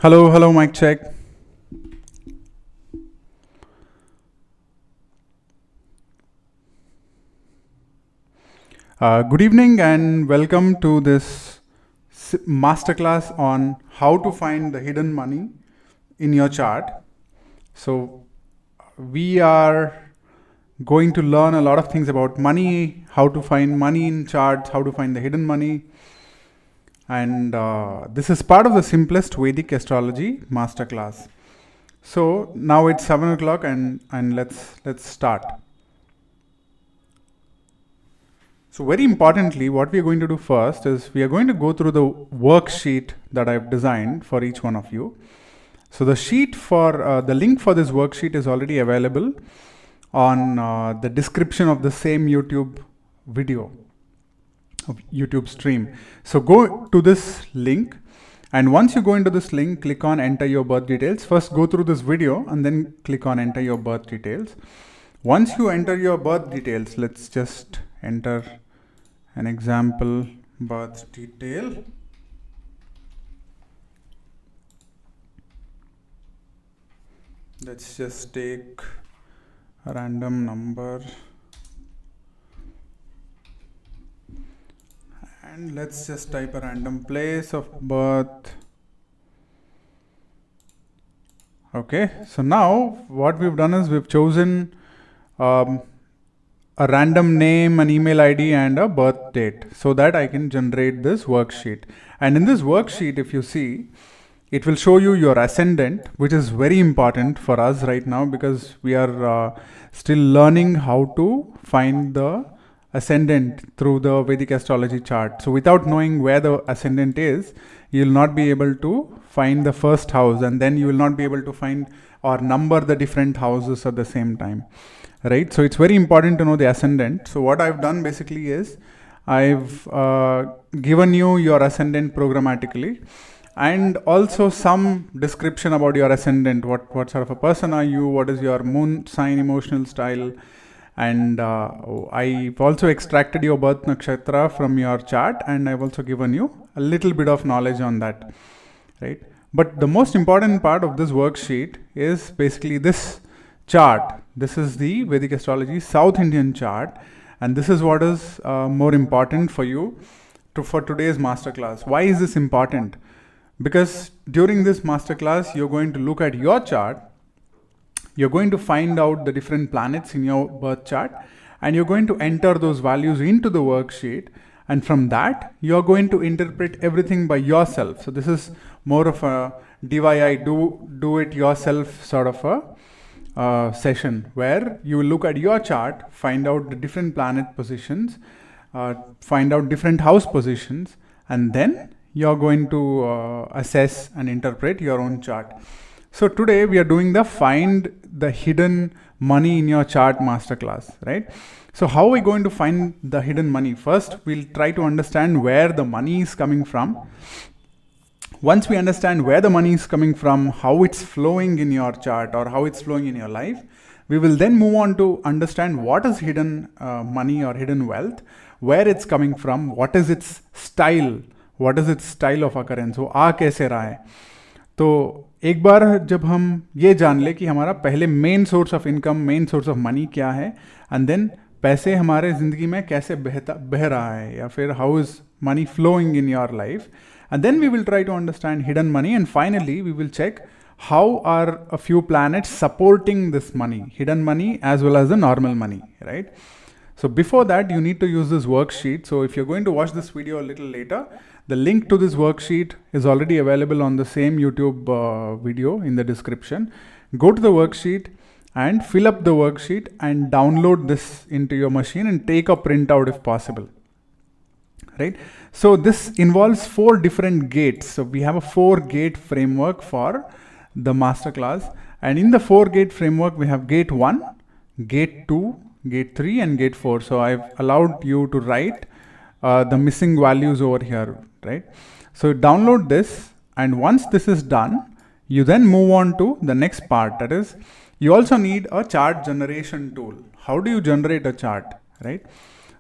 Hello, mic check. Good evening and welcome to this masterclass on how to find the hidden money in your chart. So we are going to learn a lot of things about money, how to find money in charts, how to find the hidden money. And this is part of the simplest Vedic Astrology Masterclass. So now it's 7 o'clock and let's start. So very importantly, what we are going to do first is we are going to go through the worksheet that I've designed for each one of you. So the sheet for the link for this worksheet is already available on the description of the same YouTube video, of YouTube stream. So go to this link, and once you go into this link, click on enter your birth details. First go through this video and then click on enter your birth details. Once you enter your birth details, let's just enter an example birth detail. Let's just take a random number and let's just type a random place of birth. Okay, so now what we've done is we've chosen a random name, an email ID and a birth date so that I can generate this worksheet. And in this worksheet, if you see, it will show you your ascendant, which is very important for us right now because we are still learning how to find the ascendant through the Vedic astrology chart. So without knowing where the ascendant is, you will not be able to find the first house, and then you will not be able to find or number the different houses at the same time. Right, so it's very important to know the ascendant. So what I've done basically is I've given you your ascendant programmatically, and also some description about your ascendant. What sort of a person are you? What is your moon sign, emotional style? And I've also extracted your birth nakshatra from your chart, and I've also given you a little bit of knowledge on that. Right, but the most important part of this worksheet is basically this chart. This is the Vedic Astrology South Indian chart, and this is what is more important for you for today's masterclass. Why is this important? Because during this masterclass, you're going to look at your chart, you're going to find out the different planets in your birth chart, and you're going to enter those values into the worksheet, and from that, you're going to interpret everything by yourself. So this is more of a DIY, do it yourself sort of a session where you will look at your chart, find out the different planet positions, find out different house positions, and then you're going to assess and interpret your own chart. So today we are doing the find the hidden money in your chart masterclass, right? So how are we going to find the hidden money? First, we'll try to understand where the money is coming from. Once we understand where the money is coming from, how it's flowing in your chart or how it's flowing in your life, we will then move on to understand what is hidden money or hidden wealth, where it's coming from, what is its style of occurrence, वो आ कैसे रहा है. तो एक बार जब हम ये जान ले कि हमारा पहले main source of income, main source of money क्या है, एंड देन पैसे हमारे ज़िंदगी में कैसे बह रहा है, या फिर how is money flowing in your life. And then we will try to understand hidden money, and finally we will check how are a few planets supporting this money, hidden money as well as the normal money, right? So before that, you need to use this worksheet. So if you're going to watch this video a little later, the link to this worksheet is already available on the same YouTube video in the description. Go to the worksheet and fill up the worksheet and download this into your machine and take a printout if possible. Right? So this involves 4 different gates. So we have a 4-gate framework for the masterclass, and in the 4-gate framework we have gate 1, gate 2, gate 3 and gate 4. So I've allowed you to write the missing values over here, right? So download this, and once this is done, You then move on to the next part, that is, you also need a chart generation tool. How do you generate a chart, right?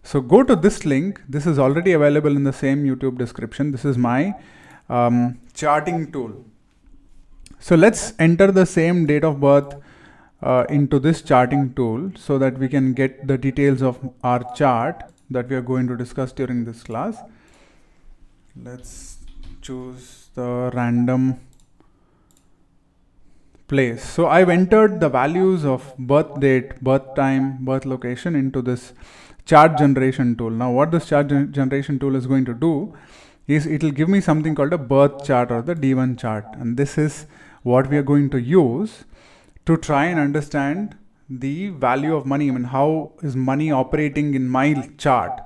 So go to this link. This is already available in the same YouTube description. This is my charting tool. So let's enter the same date of birth into this charting tool so that we can get the details of our chart that we are going to discuss during this class. Let's choose the random place. So I've entered the values of birth date, birth time, birth location into this chart generation tool. Now what this chart generation tool is going to do is it will give me something called a birth chart or the D1 chart, and this is what we are going to use to try and understand the value of money. I mean, how is money operating in my chart?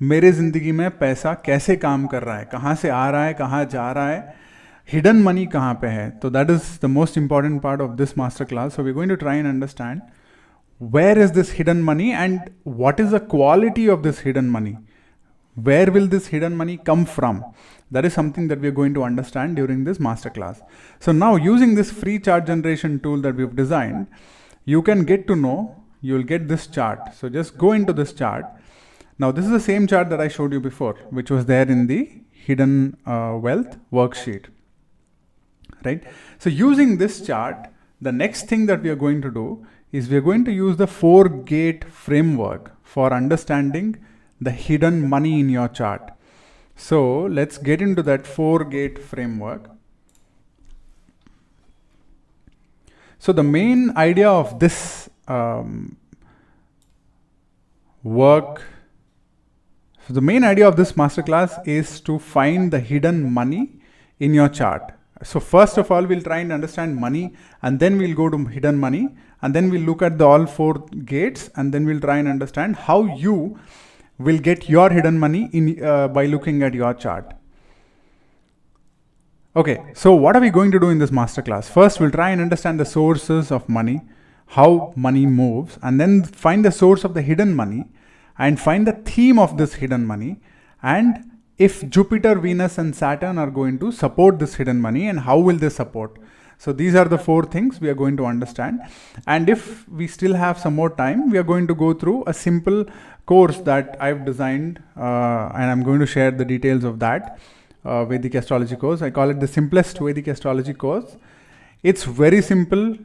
मेरे जिंदगी में पैसा कैसे काम कर रहा है, कहाँ से आ रहा है, कहाँ जा रहा है, hidden money कहाँ पे है. So that is the most important part of this masterclass. So we're going to try and understand where is this hidden money and what is the quality of this hidden money. Where will this hidden money come from? That is something that we are going to understand during this masterclass. So now using this free chart generation tool that we've designed, you can get to know, you'll get this chart. So just go into this chart. Now this is the same chart that I showed you before, which was there in the hidden wealth worksheet, right? So using this chart, the next thing that we are going to do is we are going to use the 4-gate framework for understanding the hidden money in your chart. So let's get into that 4-gate framework. So the main idea of this masterclass is to find the hidden money in your chart. So first of all, we'll try and understand money, and then we'll go to hidden money, and then we'll look at the all 4 gates, and then we'll try and understand how you will get your hidden money in by looking at your chart. Okay, so what are we going to do in this masterclass? First, we'll try and understand the sources of money, how money moves, and then find the source of the hidden money and find the theme of this hidden money, and if Jupiter, Venus and Saturn are going to support this hidden money and how will they support. So these are the 4 things we are going to understand. And if we still have some more time, we are going to go through a simple course that I've designed and I'm going to share the details of that Vedic Astrology course. I call it the simplest Vedic Astrology course. It's very simple.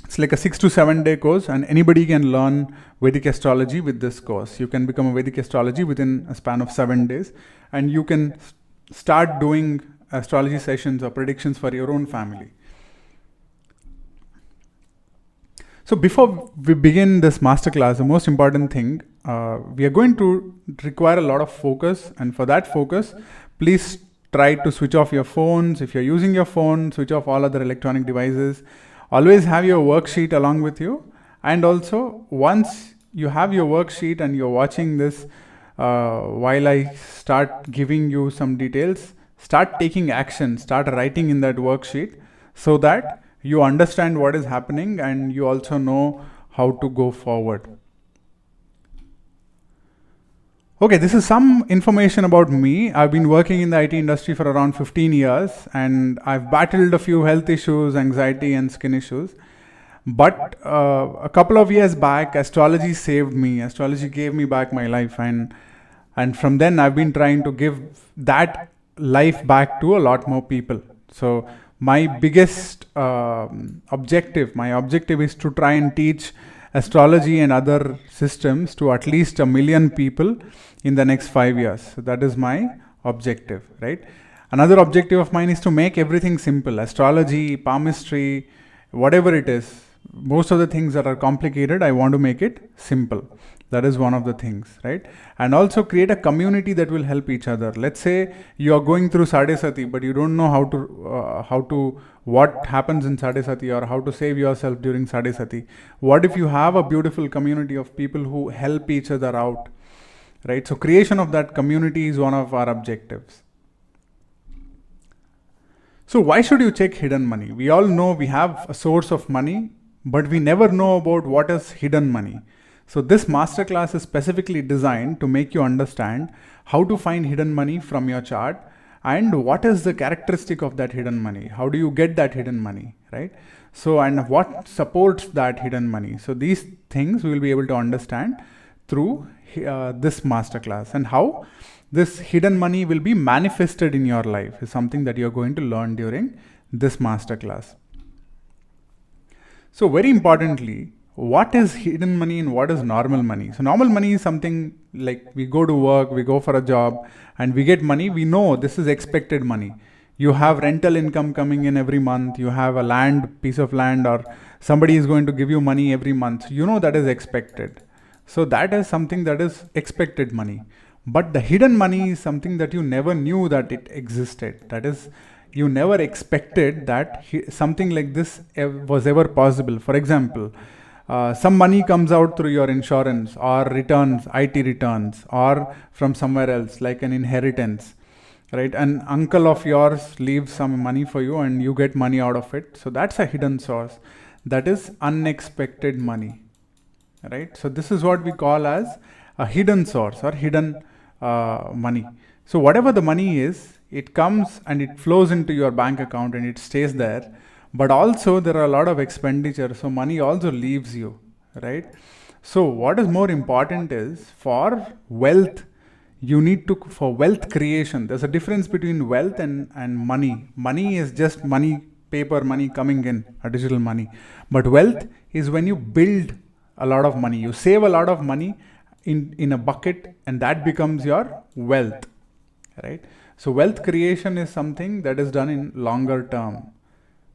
It's like a 6 to 7 day course, and anybody can learn Vedic Astrology with this course. You can become a Vedic Astrology within a span of 7 days, and you can start doing astrology sessions or predictions for your own family. So before we begin this masterclass, the most important thing, we are going to require a lot of focus, and for that focus, please try to switch off your phones. If you're using your phone, switch off all other electronic devices. Always have your worksheet along with you, and also once you have your worksheet and you're watching this while I start giving you some details, start taking action, start writing in that worksheet so that you understand what is happening and you also know how to go forward. Okay, this is some information about me. I've been working in the IT industry for around 15 years and I've battled a few health issues, anxiety and skin issues. But a couple of years back, astrology saved me. Astrology gave me back my life, and from then I've been trying to give that life back to a lot more people. So my biggest objective is to try and teach astrology and other systems to at least 1 million people in the next 5 years. So that is my objective, right? Another objective of mine is to make everything simple. Astrology, palmistry, whatever it is, most of the things that are complicated, I want to make it simple. That is one of the things, right? And also create a community that will help each other. Let's say you are going through Sadesati, but you don't know what happens in Sadesati or how to save yourself during Sadesati. What if you have a beautiful community of people who help each other out, right? So creation of that community is one of our objectives. So why should you check hidden money? We all know we have a source of money, but we never know about what is hidden money. So this masterclass is specifically designed to make you understand how to find hidden money from your chart and what is the characteristic of that hidden money? How do you get that hidden money, right? So, and what supports that hidden money? So these things we will be able to understand through this masterclass, and how this hidden money will be manifested in your life is something that you're going to learn during this masterclass. So very importantly, what is hidden money and what is normal money? So normal money is something like we go to work, we go for a job and we get money. We know this is expected money. You have rental income coming in every month. You have a piece of land, or somebody is going to give you money every month. You know that is expected. So that is something that is expected money. But the hidden money is something that you never knew that it existed. That is, you never expected that something like this was ever possible. For example, some money comes out through your insurance or returns, IT returns, or from somewhere else, like an inheritance, right? An uncle of yours leaves some money for you and you get money out of it. So that's a hidden source. That is unexpected money, right? So this is what we call as a hidden source or hidden money. So whatever the money is, it comes and it flows into your bank account and it stays there. But also there are a lot of expenditure, so money also leaves you, right? So what is more important is, for wealth, you need to, for wealth creation, there's a difference between wealth and money. Money is just money, paper money coming in, a digital money. But wealth is when you build a lot of money, you save a lot of money in a bucket, and that becomes your wealth, right? So wealth creation is something that is done in longer term.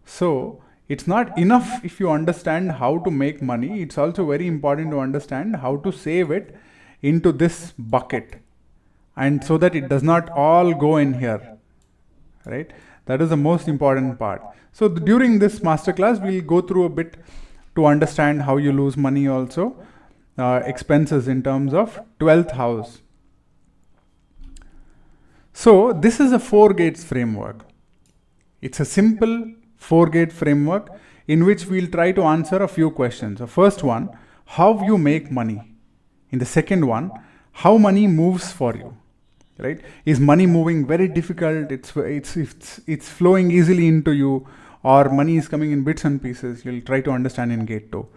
So it's not enough if you understand how to make money. It's also very important to understand how to save it into this bucket, and so that it does not all go in here, right? That is the most important part. So during this masterclass, we'll go through a bit to understand how you lose money also, expenses in terms of 12th house. So this is a 4 gates framework. It's a simple 4-gate framework in which we'll try to answer a few questions. The first one, how you make money. In the second one, how money moves for you, right? Is money moving very difficult? It's flowing easily into you, or money is coming in bits and pieces? You'll try to understand in gate 2.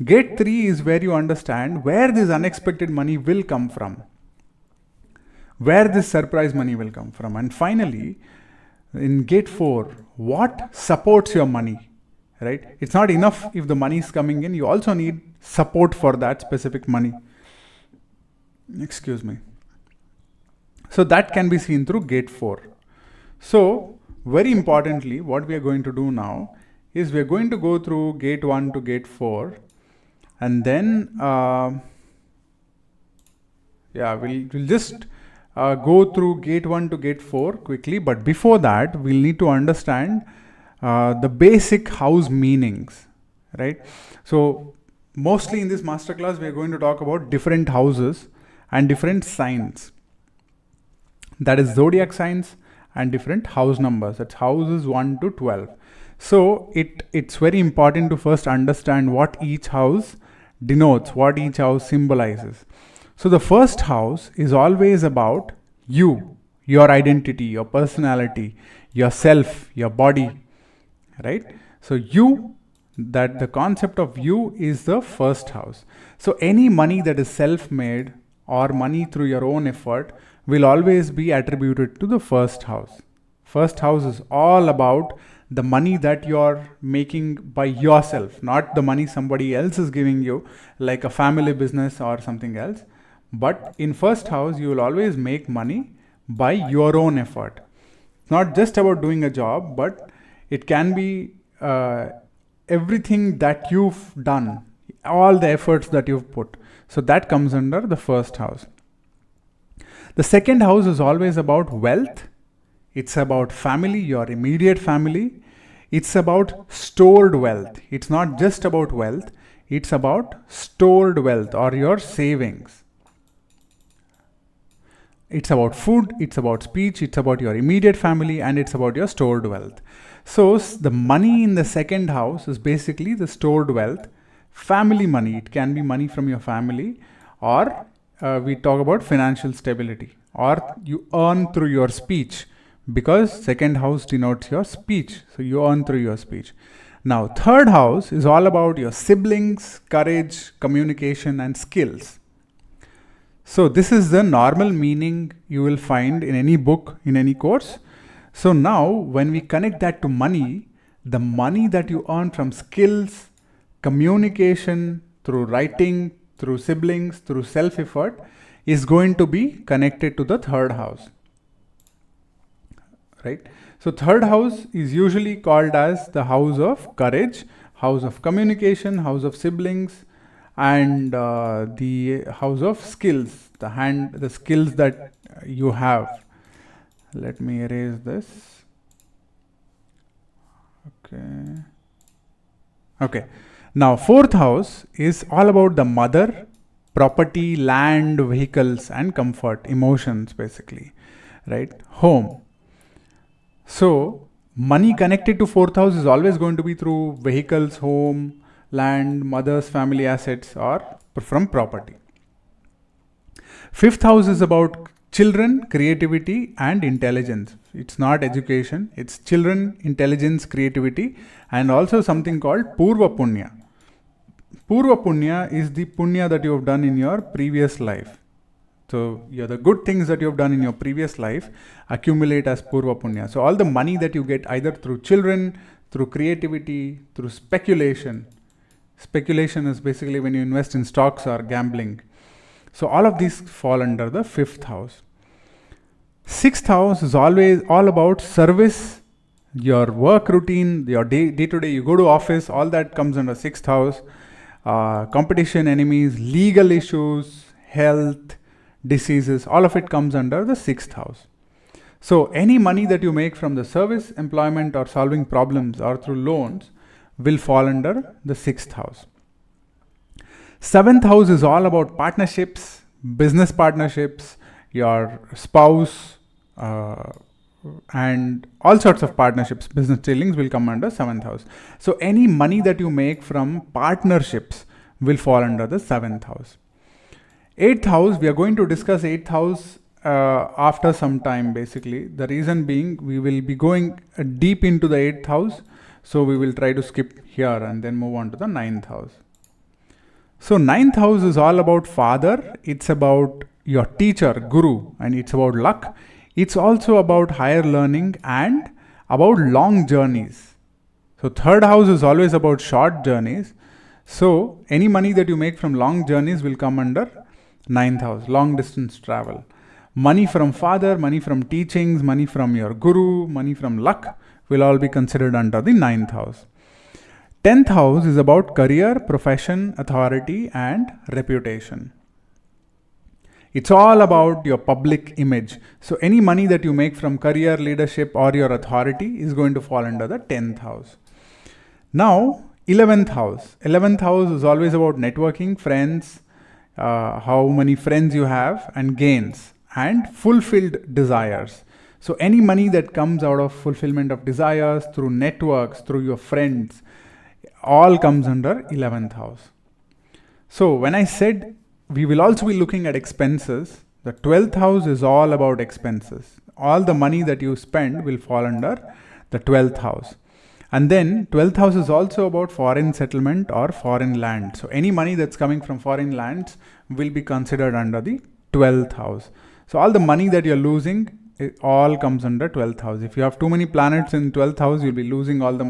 Gate 3 is where you understand where this unexpected money will come from, where this surprise money will come from. And finally, in gate 4, what supports your money, right? It's not enough if the money is coming in, you also need support for that specific money. Excuse me. So that can be seen through gate 4. So very importantly, what we are going to do now is we are going to go through gate 1 to gate 4, and then we'll just go through gate 1 to gate 4 quickly. But before that, we'll need to understand the basic house meanings, right? So mostly in this masterclass, we are going to talk about different houses and different signs. That is zodiac signs and different house numbers. That's houses 1 to 12. So it's very important to first understand what each house denotes, what each house symbolizes. So the first house is always about you, your identity, your personality, yourself, your body, right? So you, that the concept of you is the first house. So any money that is self-made or money through your own effort will always be attributed to the first house. First house is all about the money that you're making by yourself, not the money somebody else is giving you, like a family business or something else. But in first house, you will always make money by your own effort. It's not just about doing a job, but it can be everything that you've done, all the efforts that you've put. So that comes under the first house. The second house is always about wealth. It's about family, your immediate family. It's about stored wealth. It's not just about wealth. It's about stored wealth or your savings. It's about food, it's about speech, it's about your immediate family, and it's about your stored wealth. So the money in the second house is basically the stored wealth, family money. It can be money from your family, or we talk about financial stability, or you earn through your speech, because second house denotes your speech. So you earn through your speech. Now, third house is all about your siblings, courage, communication, and skills. So this is the normal meaning you will find in any book, in any course. So now when we connect that to money, the money that you earn from skills, communication, through writing, through siblings, through self-effort, is going to be connected to the third house. Right? So third house is usually called as the house of courage, house of communication, house of siblings, and the house of skills, the skills that you have. Let me erase this. Okay. Now, fourth house is all about the mother, property, land, vehicles, and comfort, emotions, basically, right? Home. So, money connected to fourth house is always going to be through vehicles, home, land, mother's family assets, or from property. Fifth house is about children, creativity, and intelligence. It's not education, it's children, intelligence, creativity, and also something called Purva Punya. Purva Punya is the Punya that you have done in your previous life. So, the good things that you have done in your previous life accumulate as Purva Punya. So, all the money that you get either through children, through creativity, through speculation. Speculation is basically when you invest in stocks or gambling. So, all of these fall under the fifth house. Sixth house is always all about service, your work routine, your day to day. You go to office, all that comes under sixth house. Competition, enemies, legal issues, health, diseases, all of it comes under the sixth house. So any money that you make from the service, employment, or solving problems or through loans will fall under the sixth house. Seventh house is all about partnerships, business partnerships, your spouse, and all sorts of partnerships, business dealings will come under seventh house. So any money that you make from partnerships will fall under the seventh house. Eighth house, we are going to discuss eighth house after some time, basically. The reason being, we will be going deep into the eighth house. So we will try to skip here and then move on to the ninth house. So ninth house is all about father. It's about your teacher, guru, and it's about luck. It's also about higher learning and about long journeys. So third house is always about short journeys. So any money that you make from long journeys will come under ninth house, long distance travel. Money from father, money from teachings, money from your guru, money from luck will all be considered under the ninth house. 10th house is about career, profession, authority, and reputation. It's all about your public image. So any money that you make from career, leadership, or your authority is going to fall under the 10th house. Now, 11th house. 11th house is always about networking, friends, how many friends you have, and gains, and fulfilled desires. So any money that comes out of fulfillment of desires through networks, through your friends, all comes under 11th house. So when I said we will also be looking at expenses, the 12th house is all about expenses. All the money that you spend will fall under the 12th house. And then 12th house is also about foreign settlement or foreign land. So any money that's coming from foreign lands will be considered under the 12th house. So all the money that you're losing, it all comes under 12th house. If you have too many planets in 12th house, you'll be losing all the,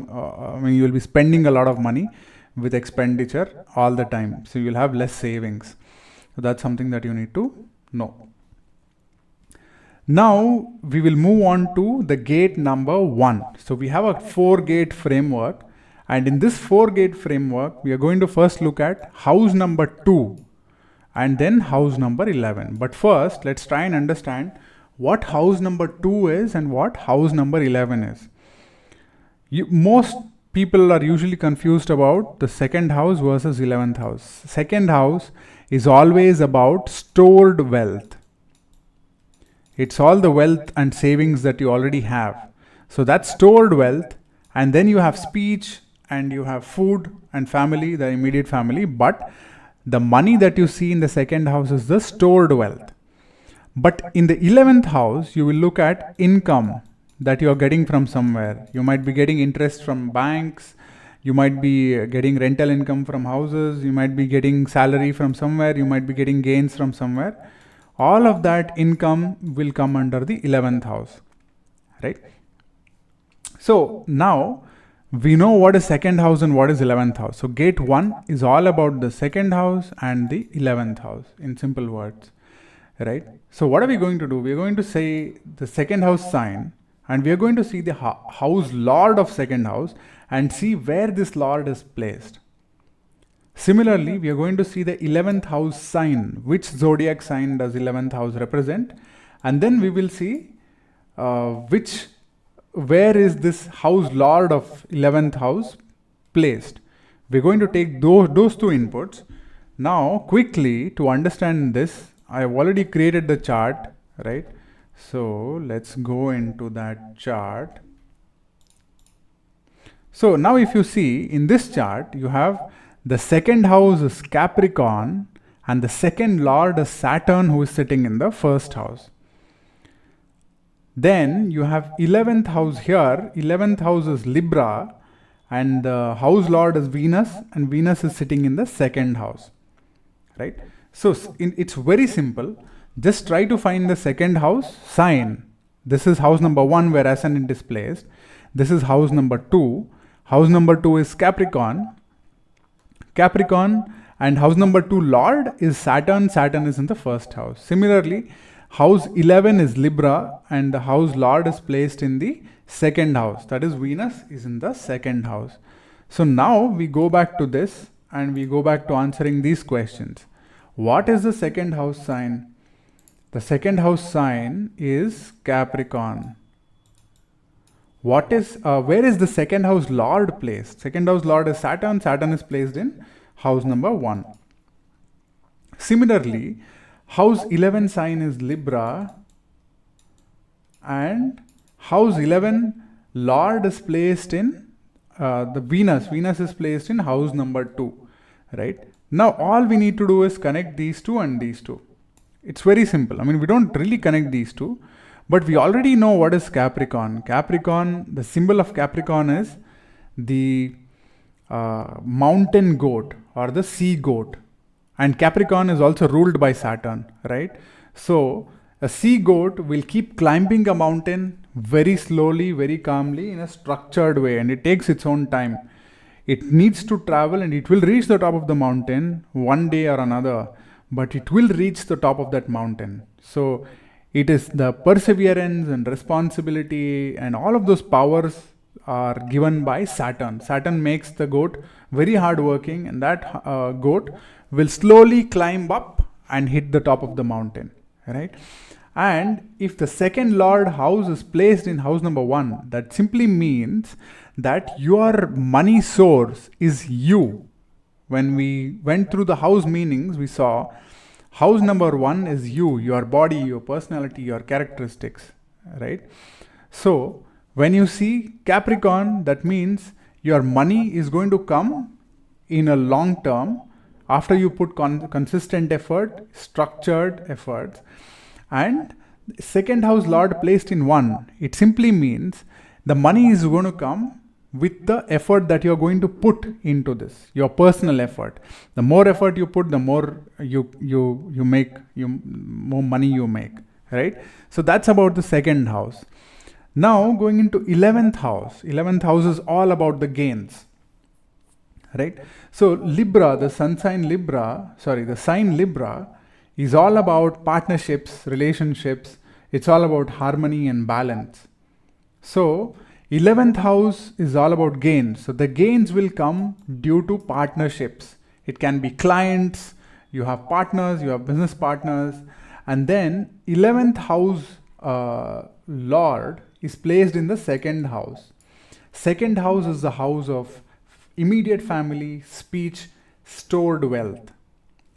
you will be spending a lot of money with expenditure all the time. So you'll have less savings. So that's something that you need to know. Now we will move on to the gate number 1. So we have a 4-gate framework, and in this 4-gate framework, we are going to first look at house number 2 and then house number 11. But first, let's try and understand what house number 2 is and what house number 11 is. Most people are usually confused about the second house versus 11th house. Second house is always about stored wealth. It's all the wealth and savings that you already have. So that's stored wealth, and then you have speech and you have food and family, the immediate family, but the money that you see in the second house is the stored wealth. But in the 11th house, you will look at income, that you're getting from somewhere. You might be getting interest from banks, you might be getting rental income from houses, you might be getting salary from somewhere, you might be getting gains from somewhere. All of that income will come under the 11th house, right? So now we know what is second house and what is 11th house. So gate 1 is all about the second house and the 11th house in simple words, right? So what are we going to do? We are going to say the second house sign, and we are going to see the house lord of second house and see where this lord is placed. Similarly, we are going to see the 11th house sign. Which zodiac sign does 11th house represent? And then we will see where is this house lord of 11th house placed. We're going to take those two inputs. Now, quickly to understand this, I have already created the chart, right? So let's go into that chart. So now if you see in this chart, you have the second house is Capricorn and the second lord is Saturn, who is sitting in the first house. Then you have 11th house here. 11th house is Libra and the house lord is Venus, and Venus is sitting in the second house, right? So it's very simple. Just try to find the second house sign. This is house number 1 where ascendant is placed. This is house number 2. House number 2 is Capricorn, and house number 2 lord is Saturn. Saturn is in the first house. Similarly, house 11 is Libra and the house lord is placed in the second house. That is, Venus is in the second house. So now we go back to this and we go back to answering these questions. What is the second house sign? The second house sign is Capricorn. Where is the second house lord placed? Second house lord is Saturn. Saturn is placed in house number 1. Similarly, house 11 sign is Libra and house 11 lord is placed in the Venus. Venus is placed in house number 2, right? Now all we need to do is connect these two and these two. It's very simple. I mean, we don't really connect these two, but we already know what is Capricorn. Capricorn, the symbol of Capricorn is the mountain goat or the sea goat. And Capricorn is also ruled by Saturn, right? So a sea goat will keep climbing a mountain very slowly, very calmly in a structured way, and it takes its own time. It needs to travel and it will reach the top of the mountain one day or another, but it will reach the top of that mountain. So it is the perseverance and responsibility and all of those powers are given by Saturn. Saturn makes the goat very hardworking, and that goat will slowly climb up and hit the top of the mountain, right? And if the second lord house is placed in house number 1, that simply means that your money source is you. When we went through the house meanings, we saw house number 1 is you, your body, your personality, your characteristics, right? So when you see Capricorn, that means your money is going to come in a long term after you put consistent effort, structured efforts. And second house lord placed in 1, it simply means the money is going to come with the effort that you're going to put into this, your personal effort. The more effort you put, the more more money you make, right? So that's about the second house. Now going into 11th house. 11th house is all about the gains, right? So Libra, the sign Libra is all about partnerships, relationships. It's all about harmony and balance. So 11th house is all about gains. So the gains will come due to partnerships. It can be clients, you have partners, you have business partners. And then 11th house lord is placed in the second house. Second house is the house of immediate family, speech, stored wealth,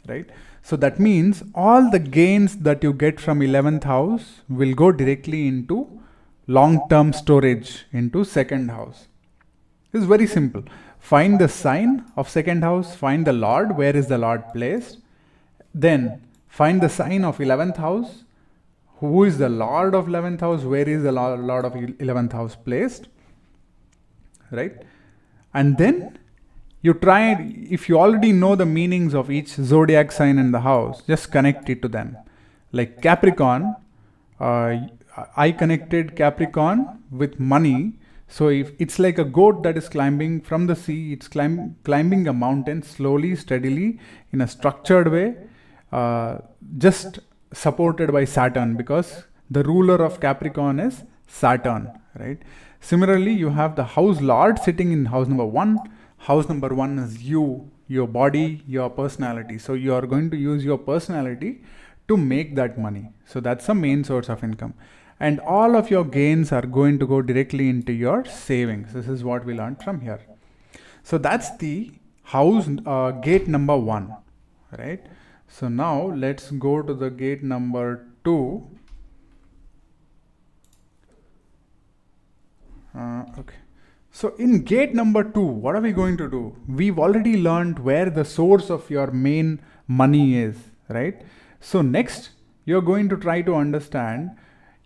right? So that means all the gains that you get from 11th house will go directly into long-term storage into second house. It's very simple. Find the sign of second house, find the lord, where is the lord placed, then find the sign of 11th house, who is the Lord of 11th house, where is the Lord of 11th house placed, right? And then you try, if you already know the meanings of each zodiac sign in the house, just connect it to them. Like Capricorn, I connected Capricorn with money. So if it's like a goat that is climbing from the sea, it's climbing a mountain slowly, steadily, in a structured way, just supported by Saturn, because the ruler of Capricorn is Saturn, right? Similarly, you have the house lord sitting in house number 1. House number 1 is you, your body, your personality. So you are going to use your personality to make that money. So that's the main source of income. And all of your gains are going to go directly into your savings. This is what we learned from here. So that's the house gate number 1, right? So now let's go to the gate number 2. Okay. So in gate number 2, what are we going to do? We've already learned where the source of your main money is, right? So next, you're going to try to understand,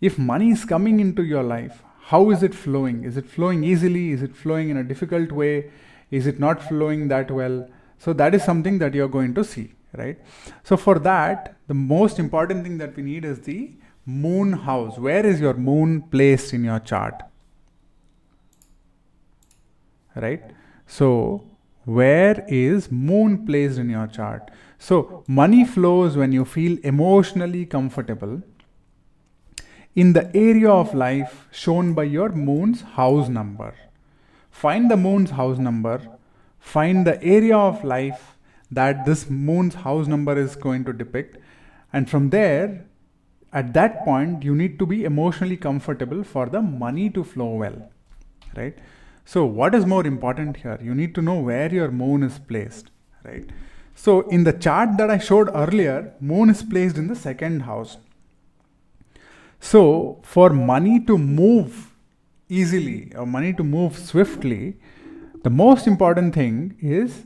if money is coming into your life, how is it flowing? Is it flowing easily? Is it flowing in a difficult way? Is it not flowing that well? So that is something that you're going to see, right? So for that, the most important thing that we need is the moon house. Where is your moon placed in your chart? Right? So where is moon placed in your chart? So money flows when you feel emotionally comfortable in the area of life shown by your moon's house number. Find the moon's house number, find the area of life that this moon's house number is going to depict, and from there, at that point, you need to be emotionally comfortable for the money to flow well, right? So what is more important here? You need to know where your moon is placed, right? So in the chart that I showed earlier, moon is placed in the 2nd house. So for money to move easily or money to move swiftly, the most important thing is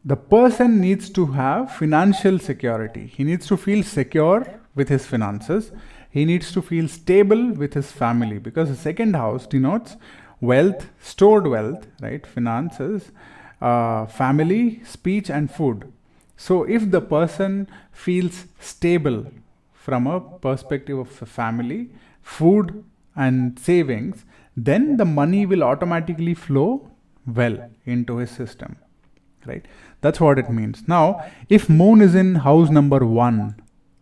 the person needs to have financial security. He needs to feel secure with his finances. He needs to feel stable with his family, because the 2nd house denotes wealth, stored wealth, right? Finances, family, speech, and food. So if the person feels stable from a perspective of family, food, and savings, then the money will automatically flow well into his system, right? That's what it means. Now, if moon is in house number 1,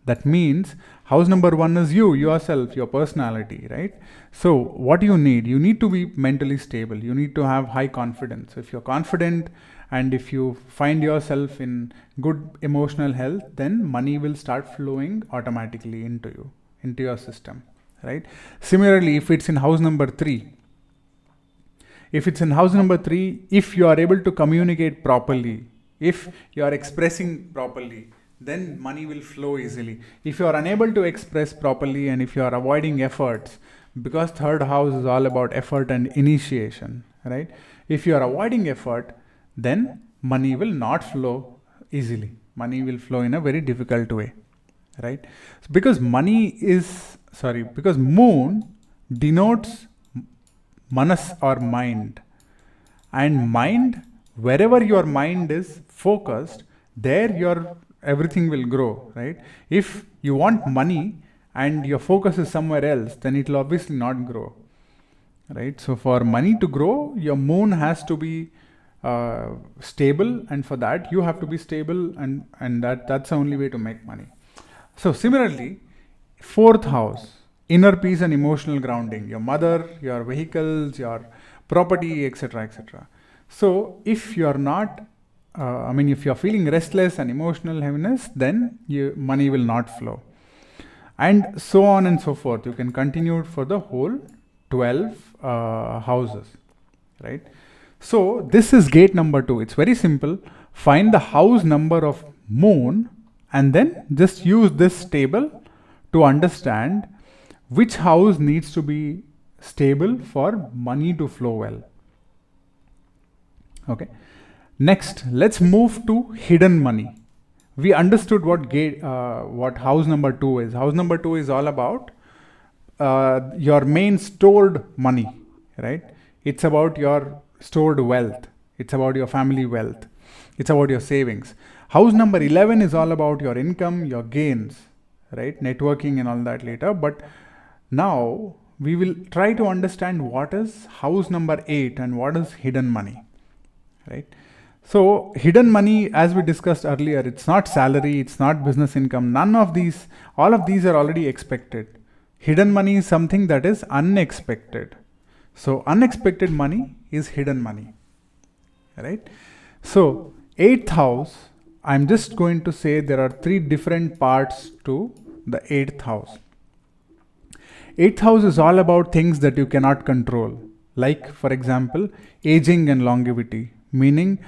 that means house number 1 is you, yourself, your personality, right? So what you need to be mentally stable. You need to have high confidence. If you're confident and if you find yourself in good emotional health, then money will start flowing automatically into you, into your system, right? Similarly, if it's in house number 3, if you are able to communicate properly, if you are expressing properly, then money will flow easily. If you are unable to express properly and if you are avoiding efforts, because 3rd house is all about effort and initiation, right? If you are moving effort, then money will not flow easily. Money will flow in a very difficult way, right? Because moon denotes manas or mind. And mind, wherever your mind is focused, there everything will grow, right? If you want money and your focus is somewhere else, then it will obviously not grow, right? So for money to grow, your moon has to be stable, and for that you have to be stable, and that's the only way to make money. So similarly, 4th house, inner peace and emotional grounding, your mother, your vehicles, your property, etc., etc. So if you're not if you're feeling restless and emotional heaviness, then money will not flow, and so on and so forth. You can continue for the whole 12 houses, right? So this is gate number 2. It's very simple. Find the house number of moon and then just use this table to understand which house needs to be stable for money to flow well. Okay. Next, let's move to hidden money. we understood what house number 2 is. House number 2 is all about your main stored money, right? It's about your stored wealth. It's about your family wealth. It's about your savings. House number 11 is all about your income, your gains, right? Networking and all that later. But now we will try to understand what is house number 8 and what is hidden money, right? So hidden money, as we discussed earlier, it's not salary, it's not business income. None of these, all of these are already expected. Hidden money is something that is unexpected. So unexpected money is hidden money, right? So 8th house, I'm just going to say there are 3 different parts to the 8th house. 8th house is all about things that you cannot control. Like, for example, aging and longevity, meaning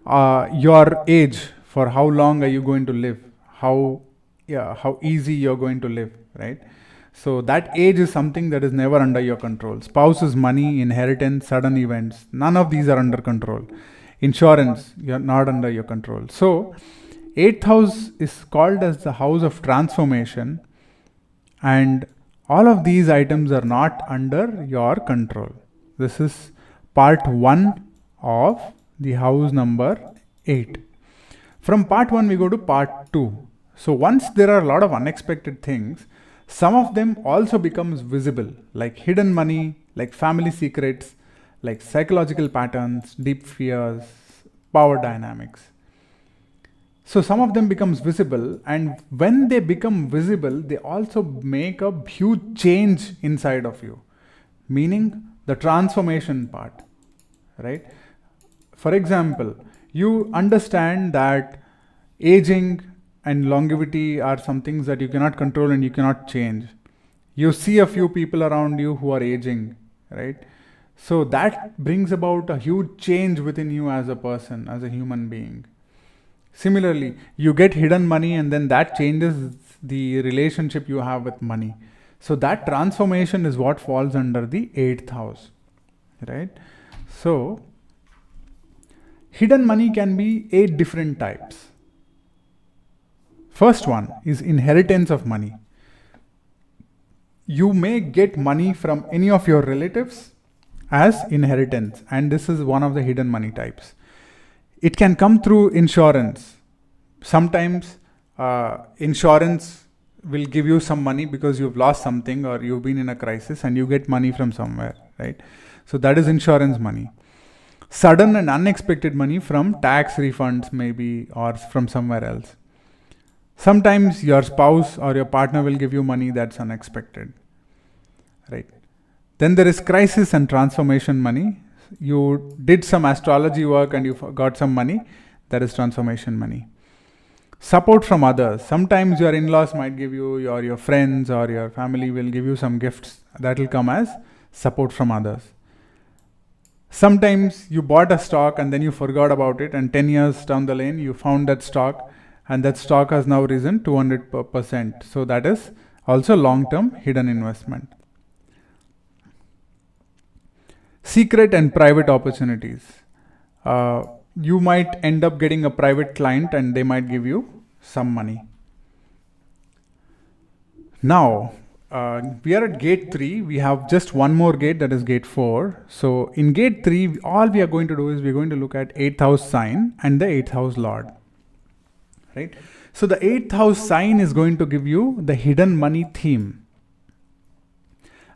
your age, for how long are you going to live, how easy you're going to live, right? So that age is something that is never under your control. Spouse's money, inheritance, sudden events, none of these are under control. Insurance, you're not under your control. So 8th house is called as the house of transformation, and all of these items are not under your control. This is part 1 of the house number 8. From part 1 we go to part 2. So once there are a lot of unexpected things, some of them also becomes visible, like hidden money, like family secrets, like psychological patterns, deep fears, power dynamics. So some of them becomes visible, and when they become visible, they also make a huge change inside of you, meaning the transformation part, right? For example, you understand that aging and longevity are some things that you cannot control and you cannot change. You see a few people around you who are aging, right? So that brings about a huge change within you as a person, as a human being. Similarly, you get hidden money and then that changes the relationship you have with money. So that transformation is what falls under the 8th house, right? So hidden money can be 8 different types. First one is inheritance of money. You may get money from any of your relatives as inheritance, and this is one of the hidden money types. It can come through insurance. Sometimes insurance will give you some money because you've lost something or you've been in a crisis and you get money from somewhere, right? So that is insurance money. Sudden and unexpected money from tax refunds maybe, or from somewhere else. Sometimes your spouse or your partner will give you money that's unexpected, right? Then there is crisis and transformation money. You did some astrology work and you got some money, that is transformation money. Support from others. Sometimes your in-laws might give you, or your friends or your family will give you some gifts. That will come as support from others. Sometimes you bought a stock and then you forgot about it, and 10 years down the lane you found that stock, and that stock has now risen 200%. So that is also long-term hidden investment. Secret and private opportunities. You might end up getting a private client and they might give you some money. Now, we are at gate 3. We have just one more gate, that is gate 4. So in gate 3, all we are going to do is we're going to look at 8th house sign and the 8th house lord. Right? So the 8th house sign is going to give you the hidden money theme.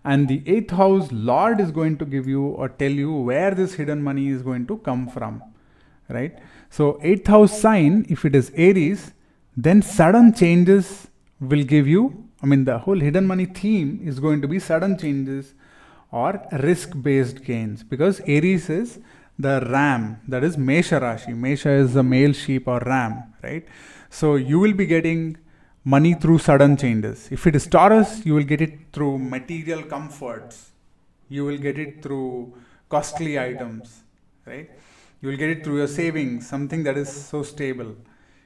And the 8th house lord is going to give you or tell you where this hidden money is going to come from. Right? So 8th house sign, if it is Aries, then sudden changes will give you, the whole hidden money theme is going to be sudden changes or risk-based gains, because Aries is the ram, that is Mesha Rashi. Mesha is the male sheep or ram, right? So you will be getting money through sudden changes. If it is Taurus, you will get it through material comforts. You will get it through costly items, right? You will get it through your savings, something that is so stable.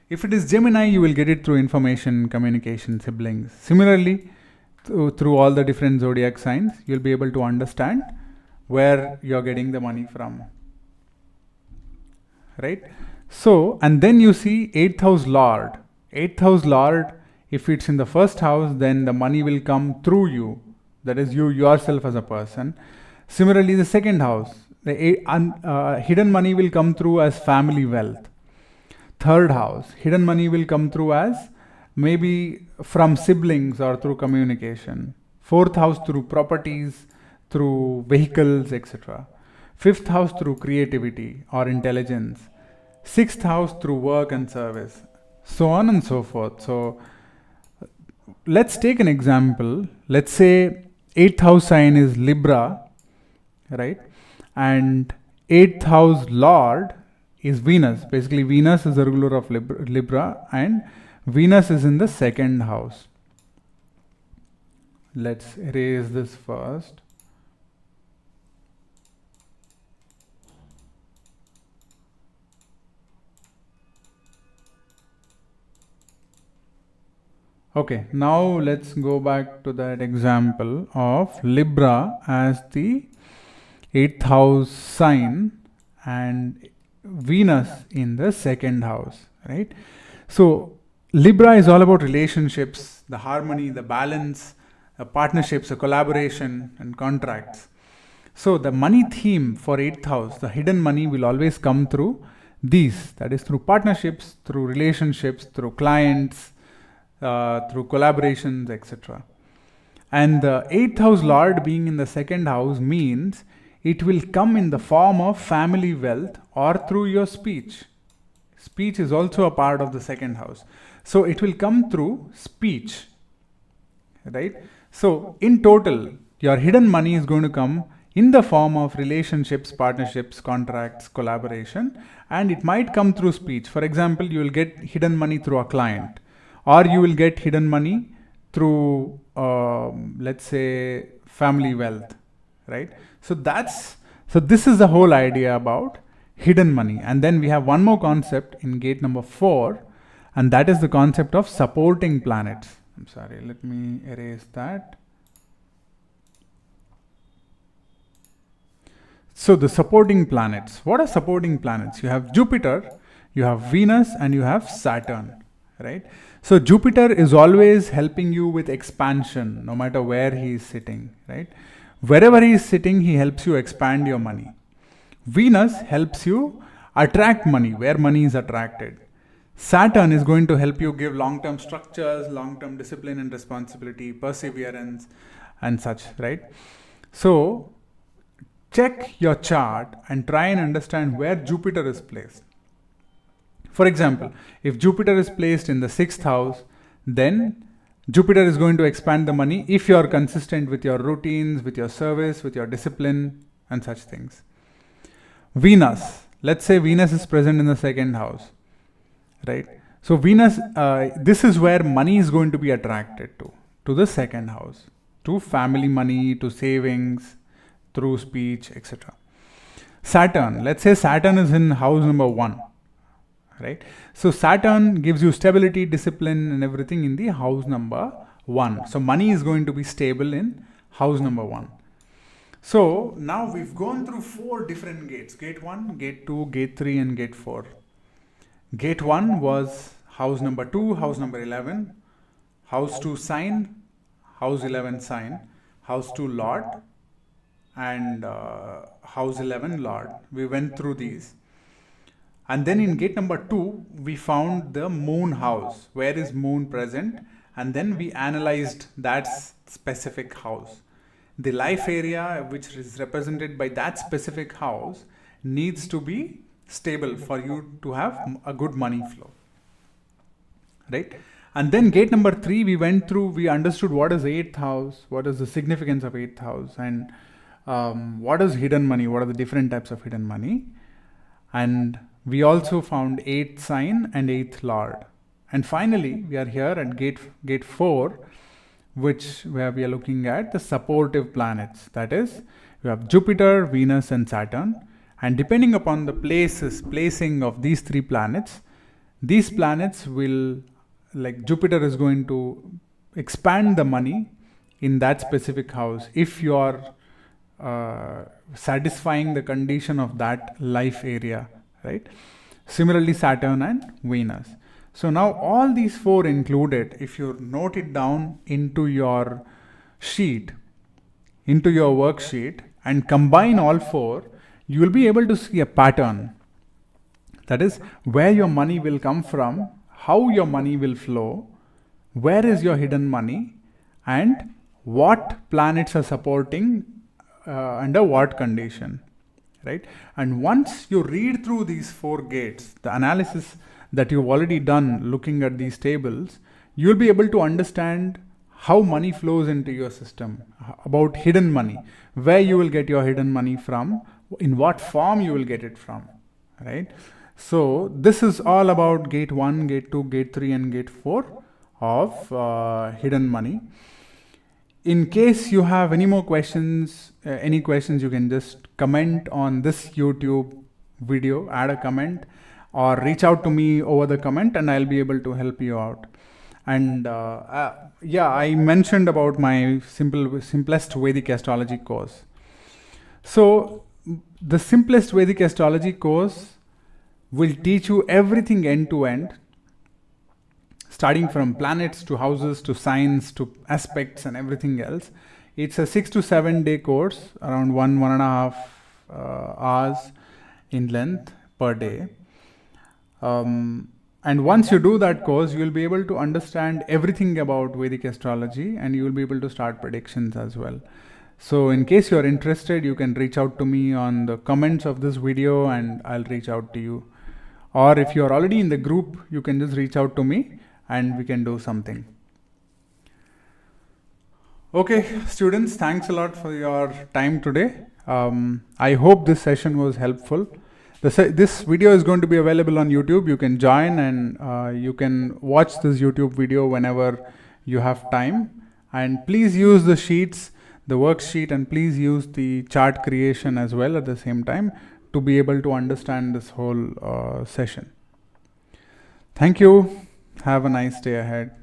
If it is Gemini, you will get it through information, communication, siblings. Similarly, through all the different zodiac signs, you'll be able to understand where you're getting the money from. Right? So, and then you see 8th house lord. 8th house Lord, if it's in the first house, then the money will come through you. That is you yourself as a person. Similarly, the second house, the hidden money will come through as family wealth. Third house, hidden money will come through as maybe from siblings or through communication. Fourth house through properties, through vehicles, etc. Fifth house through creativity or intelligence. Sixth house through work and service. So on and so forth. So let's take an example. Let's say 8th house sign is Libra, right? And 8th house Lord is Venus. Basically, Venus is the ruler of Libra, and Venus is in the second house. Let's erase this first. Okay, now let's go back to that example of Libra as the 8th house sign and Venus in the second house, right? So Libra is all about relationships, the harmony, the balance, partnerships, the collaboration and contracts. So the money theme for 8th house, the hidden money, will always come through these, that is through partnerships, through relationships, through clients, through collaborations, etc. And the 8th house Lord being in the second house means it will come in the form of family wealth or through your speech. Speech is also a part of the second house. So it will come through speech, right? So in total, your hidden money is going to come in the form of relationships, partnerships, contracts, collaboration, and it might come through speech. For example, you will get hidden money through a client, or you will get hidden money through, let's say, family wealth, right? So this is the whole idea about hidden money. And then we have one more concept in gate number 4, and that is the concept of supporting planets. I'm sorry, let me erase that. So the supporting planets. What are supporting planets? You have Jupiter, you have Venus, and you have Saturn, right? So Jupiter is always helping you with expansion, no matter where he is sitting, right? Wherever he is sitting, he helps you expand your money. Venus helps you attract money, where money is attracted. Saturn is going to help you give long-term structures, long-term discipline and responsibility, perseverance, and such, right? So check your chart and try and understand where Jupiter is placed. For example, if Jupiter is placed in the 6th house, then Jupiter is going to expand the money if you are consistent with your routines, with your service, with your discipline, and such things. Venus, let's say Venus is present in the 2nd house, right? So Venus, this is where money is going to be attracted to the 2nd house, to family money, to savings, through speech, etc. Saturn, let's say Saturn is in house number 1, right? So Saturn gives you stability, discipline, and everything in the house number 1. So money is going to be stable in house number 1. So now we've gone through 4 different gates: gate 1, gate 2, gate 3, and gate 4. Gate 1 was house number 2, house number 11, house 2 sign, house 11 sign, house 2 Lord, and house 11 Lord. We went through these. And then in gate number 2, we found the moon house. Where is moon present? And then we analyzed that specific house. The life area which is represented by that specific house needs to be stable for you to have a good money flow, right? And then gate number 3, we went through, we understood what is 8th house, what is the significance of 8th house, and what is hidden money, what are the different types of hidden money. And we also found 8th sign and 8th Lord. And finally, we are here at gate 4, where we are looking at the supportive planets. That is, we have Jupiter, Venus, and Saturn. And depending upon the placing of these 3 planets, these planets will, like Jupiter is going to expand the money in that specific house if you are satisfying the condition of that life area, right? Similarly, Saturn and Venus. So now all these 4 included, if you note it down into your sheet, into your worksheet, and combine all 4, you will be able to see a pattern. That is where your money will come from, how your money will flow, where is your hidden money, and what planets are supporting under what condition, right? And once you read through these 4 gates, the analysis that you've already done looking at these tables, you'll be able to understand how money flows into your system, about hidden money, where you will get your hidden money from, in what form you will get it from, right? So this is all about gate 1, gate 2, gate 3 and gate 4 of hidden money. In case you have any more questions, you can just comment on this YouTube video, add a comment, or reach out to me over the comment and I'll be able to help you out. And I mentioned about my simplest Vedic astrology course. So the simplest Vedic astrology course will teach you everything end to end, starting from planets to houses to signs to aspects and everything else. It's a 6 to 7 day course, around 1.5 hours in length per day. And once you do that course, you will be able to understand everything about Vedic astrology and you will be able to start predictions as well. So in case you're interested, you can reach out to me on the comments of this video and I'll reach out to you. Or if you're already in the group, you can just reach out to me and we can do something. Okay, students, thanks a lot for your time today. I hope this session was helpful. This video is going to be available on YouTube. You can join and you can watch this YouTube video whenever you have time. And please use the sheets, the worksheet, and please use the chart creation as well at the same time to be able to understand this whole session. Thank you. Have a nice day ahead.